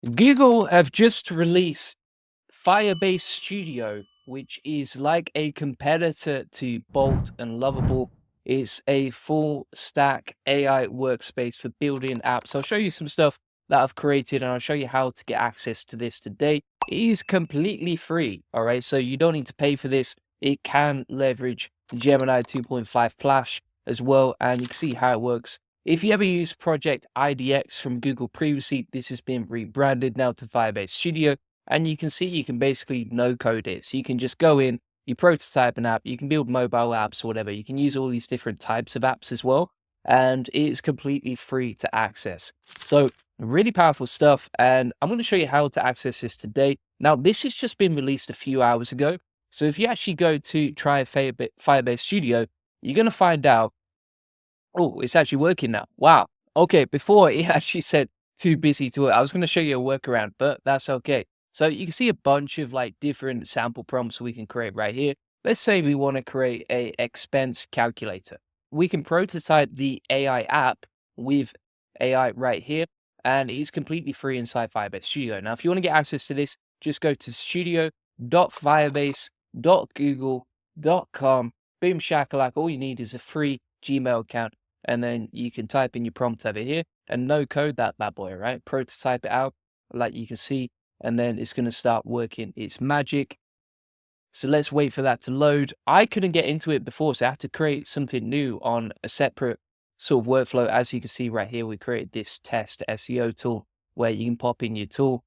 Google have just released Firebase Studio, which is like a competitor to Bolt and Lovable. It's a full stack AI workspace for building apps. I'll show you some stuff that I've created and I'll show you how to get access to this today. It is completely free, all right? So you don't need to pay for this. It can leverage Gemini 2.5 Flash as well, and you can see how it works. If you ever used Project IDX from Google previously, this has been rebranded now to Firebase Studio. And you can see you can basically no code it. So you can just go in, you prototype an app, you can build mobile apps or whatever. You can use all these different types of apps as well. And it's completely free to access. So really powerful stuff. And I'm going to show you how to access this today. Now, this has just been released a few hours ago. So if you actually go to try Firebase Studio, you're going to find out, oh, it's actually working now. Wow. Okay, before it actually said too busy to work. I was going to show you a workaround, but that's okay. So you can see a bunch of like different sample prompts we can create right here. Let's say we want to create a expense calculator. We can prototype the AI app with AI right here, and it's completely free inside Firebase Studio. Now, if you want to get access to this, just go to studio.firebase.google.com. Boom shakalaka. All you need is a free Gmail account, and then you can type in your prompt over here and no code that bad boy, right? Prototype it out like you can see, and then it's going to start working its magic. So let's wait for that to load. I couldn't get into it before, so I had to create something new on a separate sort of workflow. As you can see right here, we created this test SEO tool where you can pop in your tool,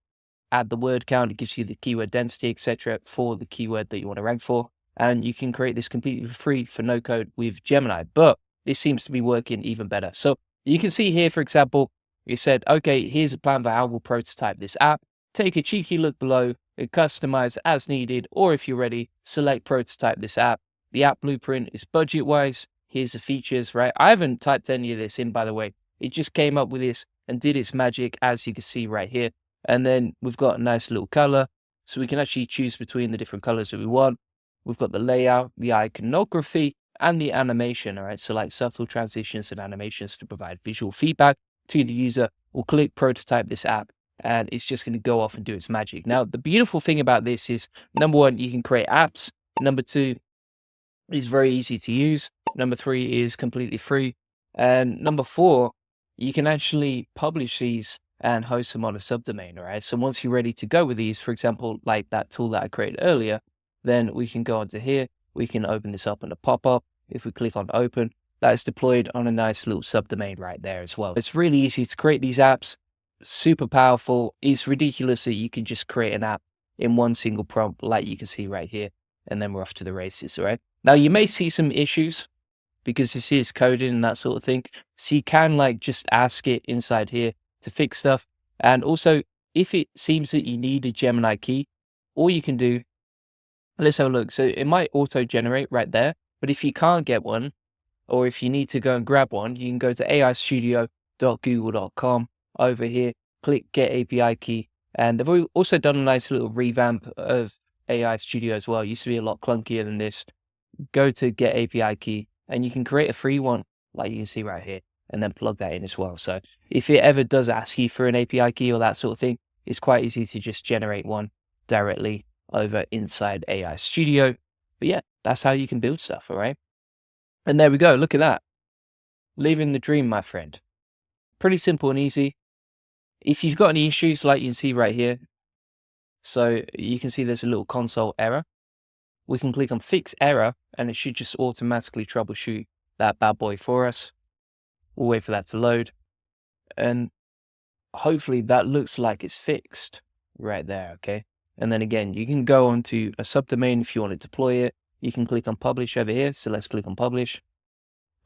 add the word count, it gives you the keyword density, etc. for the keyword that you want to rank for. And you can create this completely free for no code with Gemini, but this seems to be working even better. So you can see here, for example, it said, okay, here's a plan for how we'll prototype this app. Take a cheeky look below and customize as needed, or if you're ready, select prototype this app. The app blueprint is budget-wise. Here's the features, right? I haven't typed any of this in, by the way. It just came up with this and did its magic, as you can see right here. And then we've got a nice little color, so we can actually choose between the different colors that we want. We've got the layout, the iconography, and the animation, all right? So like subtle transitions and animations to provide visual feedback to the user. We'll click prototype this app, and it's just going to go off and do its magic. Now, the beautiful thing about this is, number one, you can create apps. Number two, it's very easy to use. Number three is completely free. And number four, you can actually publish these and host them on a subdomain, all right? So once you're ready to go with these, for example, like that tool that I created earlier, then we can go onto here. We can open this up in a pop-up. If we click on open, that is deployed on a nice little subdomain right there as well. It's really easy to create these apps, super powerful. It's ridiculous that you can just create an app in one single prompt, like you can see right here, and then we're off to the races, right? Now, you may see some issues because this is coding and that sort of thing. So you can like just ask it inside here to fix stuff. And also, if it seems that you need a Gemini key, all you can do, let's have a look. So it might auto-generate right there, but if you can't get one, or if you need to go and grab one, you can go to aistudio.google.com over here, click Get API Key, and they've also done a nice little revamp of AI Studio as well. It used to be a lot clunkier than this. Go to Get API Key, and you can create a free one, like you can see right here, and then plug that in as well. So if it ever does ask you for an API key or that sort of thing, it's quite easy to just generate one directly over inside AI Studio. But yeah, that's how you can build stuff, all right? And there we go. Look at that. Living the dream, my friend. Pretty simple and easy. If you've got any issues, like you can see right here, so you can see there's a little console error. We can click on fix error, and it should just automatically troubleshoot that bad boy for us. We'll wait for that to load. And hopefully that looks like it's fixed right there, okay? And then again, you can go onto a subdomain if you want to deploy it. You can click on publish over here. So let's click on publish.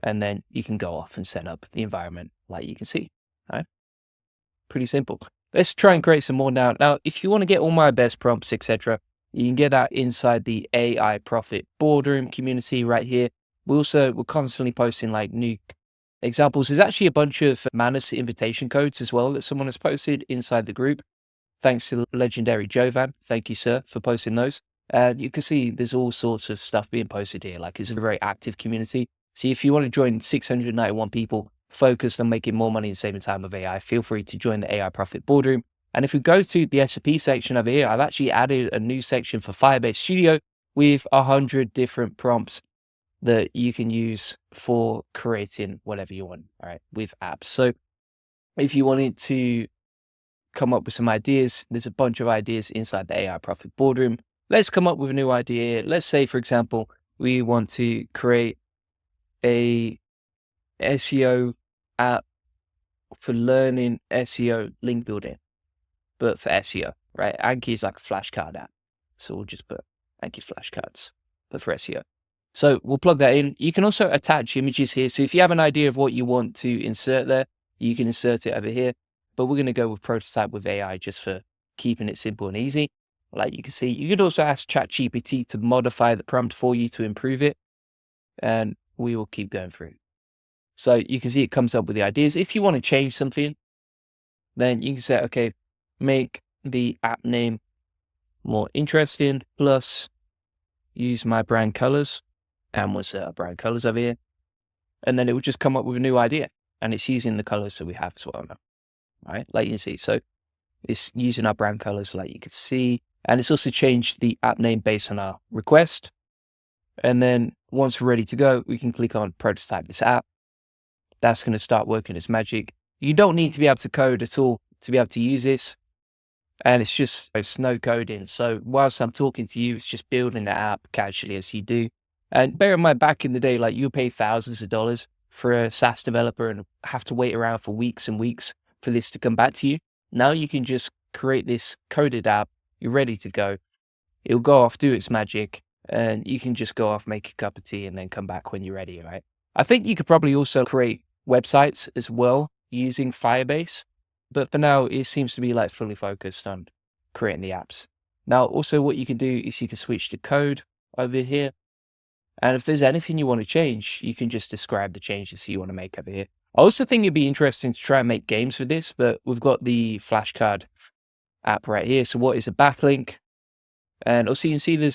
And then you can go off and set up the environment like you can see. All right? Pretty simple. Let's try and create some more now. Now, if you want to get all my best prompts, etc., you can get that inside the AI Profit Boardroom community right here. We're constantly posting like new examples. There's actually a bunch of Manus invitation codes as well that someone has posted inside the group. Thanks to legendary Jovan. Thank you, sir, for posting those. You can see there's all sorts of stuff being posted here. Like, it's a very active community. So if you want to join 691 people focused on making more money and saving time with AI, feel free to join the AI Profit Boardroom. And if we go to the SAP section over here, I've actually added a new section for Firebase Studio with 100 different prompts that you can use for creating whatever you want, all right, with apps. So if you wanted to come up with some ideas, there's a bunch of ideas inside the AI Profit Boardroom. Let's come up with a new idea. Let's say, for example, we want to create a SEO app for learning SEO link building, but for SEO, right? Anki is like a flashcard app. So we'll just put Anki flashcards, but for SEO. So we'll plug that in. You can also attach images here. So if you have an idea of what you want to insert there, you can insert it over here. But we're going to go with prototype with AI just for keeping it simple and easy. Like you can see, you could also ask ChatGPT to modify the prompt for you to improve it. And we will keep going through. So you can see it comes up with the ideas. If you want to change something, then you can say, okay, make the app name more interesting, plus use my brand colors. And we'll set our brand colors over here. And then it will just come up with a new idea. And it's using the colors that we have as well now. Right? Like you can see. So it's using our brand colors like you can see. And it's also changed the app name based on our request. And then once we're ready to go, we can click on prototype this app. That's going to start working as magic. You don't need to be able to code at all to be able to use this. And it's no coding. So whilst I'm talking to you, it's just building the app casually as you do. And bear in mind, back in the day, like you pay thousands of dollars for a SaaS developer and have to wait around for weeks and weeks for this to come back to you. Now you can just create this coded app. You're ready to go. It'll go off, do its magic, and you can just go off, make a cup of tea, and then come back when you're ready, right? I think you could probably also create websites as well using Firebase. But for now, it seems to be like fully focused on creating the apps. Now, also what you can do is you can switch to code over here. And if there's anything you want to change, you can just describe the changes you want to make over here. I also think it'd be interesting to try and make games for this, but we've got the flashcard app right here. So what is a backlink? And also you can see there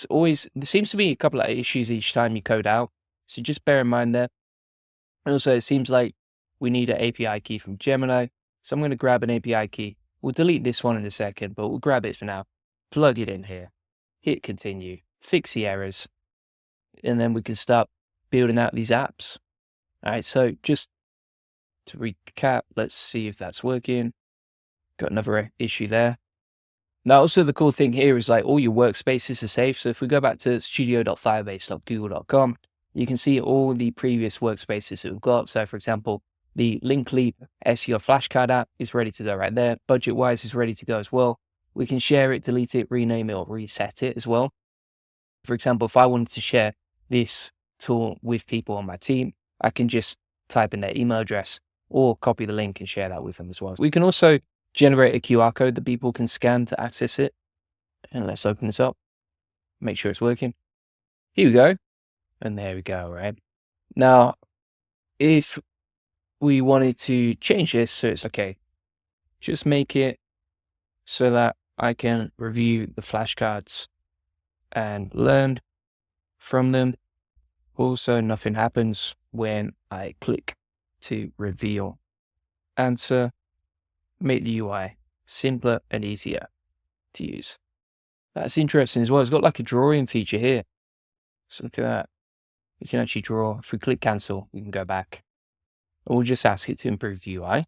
seems to be a couple of issues each time you code out. So just bear in mind there. And also it seems like we need an API key from Gemini. So I'm going to grab an API key. We'll delete this one in a second, but we'll grab it for now. Plug it in here. Hit continue. Fix the errors. And then we can start building out these apps. All right, so just to recap, let's see if that's working. Got another issue there. Now, also the cool thing here is like all your workspaces are saved. So if we go back to studio.firebase.google.com, you can see all the previous workspaces that we've got. So for example, the Link Leap SEO flashcard app is ready to go right there. Budget-wise is ready to go as well. We can share it, delete it, rename it, or reset it as well. For example, if I wanted to share this tool with people on my team, I can just type in their email address or copy the link and share that with them as well. We can also generate a QR code that people can scan to access it. And let's open this up, make sure it's working. Here we go. And there we go, right? Now, if we wanted to change this, so it's okay, just make it so that I can review the flashcards and learn from them. Also, nothing happens when I click to reveal answer. Make the UI simpler and easier to use. That's interesting as well. It's got like a drawing feature here. So look at that. You can actually draw. If we click cancel, we can go back. And we'll just ask it to improve the UI.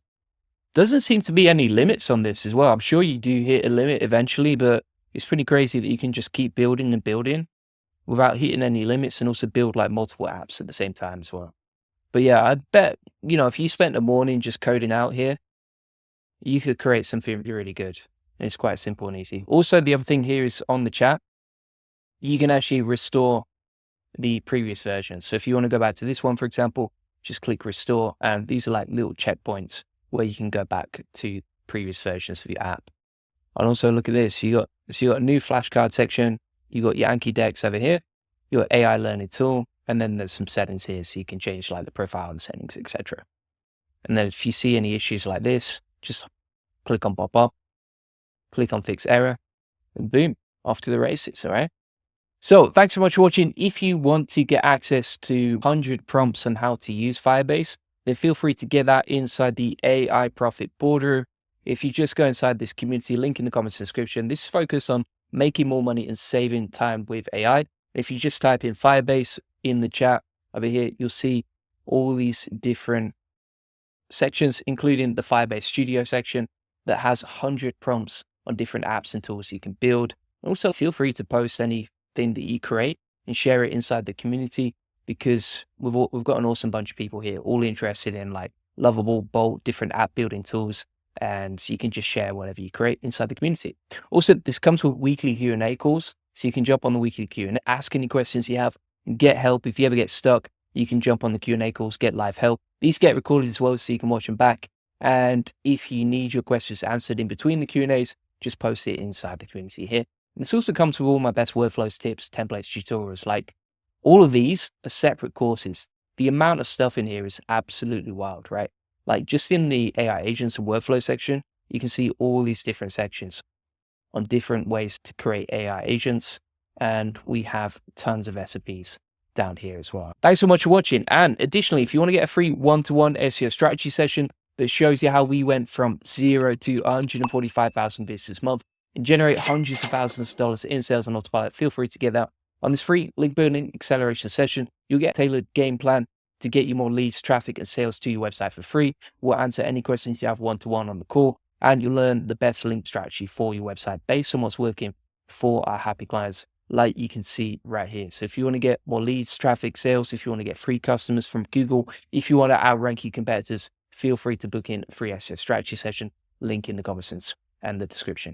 Doesn't seem to be any limits on this as well. I'm sure you do hit a limit eventually, but it's pretty crazy that you can just keep building and building without hitting any limits, and also build like multiple apps at the same time as well. But yeah, I bet, if you spent a morning just coding out here, you could create something really good. And it's quite simple and easy. Also, the other thing here is on the chat, you can actually restore the previous version. So if you want to go back to this one, for example, just click restore. And these are like little checkpoints where you can go back to previous versions of your app. And also look at this. You got a new flashcard section. You got your Anki decks over here. You got AI learning tool. And then there's some settings here. So you can change like the profile and settings, etc. And then if you see any issues like this, just click on pop up, click on fix error, and boom, off to the races, all right? So thanks so much for watching. If you want to get access to 100 prompts on how to use Firebase, then feel free to get that inside the AI Profit Boardroom. if you just go inside this community, link in the comments description, this is focused on making more money and saving time with AI. If you just type in Firebase in the chat over here, you'll see all these different sections, including the Firebase Studio section that has 100 prompts on different apps and tools you can build. Also, feel free to post anything that you create and share it inside the community, because we've got an awesome bunch of people here, all interested in like lovable, bold, different app building tools, and you can just share whatever you create inside the community. Also, this comes with weekly Q&A calls, so you can jump on the weekly Q&A, ask any questions you have, and get help. If you ever get stuck, you can jump on the Q&A calls, get live help. These get recorded as well, so you can watch them back. And if you need your questions answered in between the Q&As, just post it inside the community here. And this also comes with all my best workflows, tips, templates, tutorials. Like, all of these are separate courses. The amount of stuff in here is absolutely wild, right? Like, just in the AI agents and workflow section, you can see all these different sections on different ways to create AI agents. And we have tons of SOPs down here as well. Thanks so much for watching. And additionally, if you want to get a free one-to-one SEO strategy session that shows you how we went from 0 to 145,000 visitors a month and generate hundreds of thousands of dollars in sales on autopilot, feel free to get that on this free link building acceleration session. You'll get a tailored game plan to get you more leads, traffic, and sales to your website for free. We'll answer any questions you have one-to-one on the call, and you'll learn the best link strategy for your website based on what's working for our happy clients, like you can see right here. So if you want to get more leads, traffic, sales, if you want to get free customers from Google, if you want to outrank your competitors, feel free to book in a free SEO strategy session. Link in the comments and the description.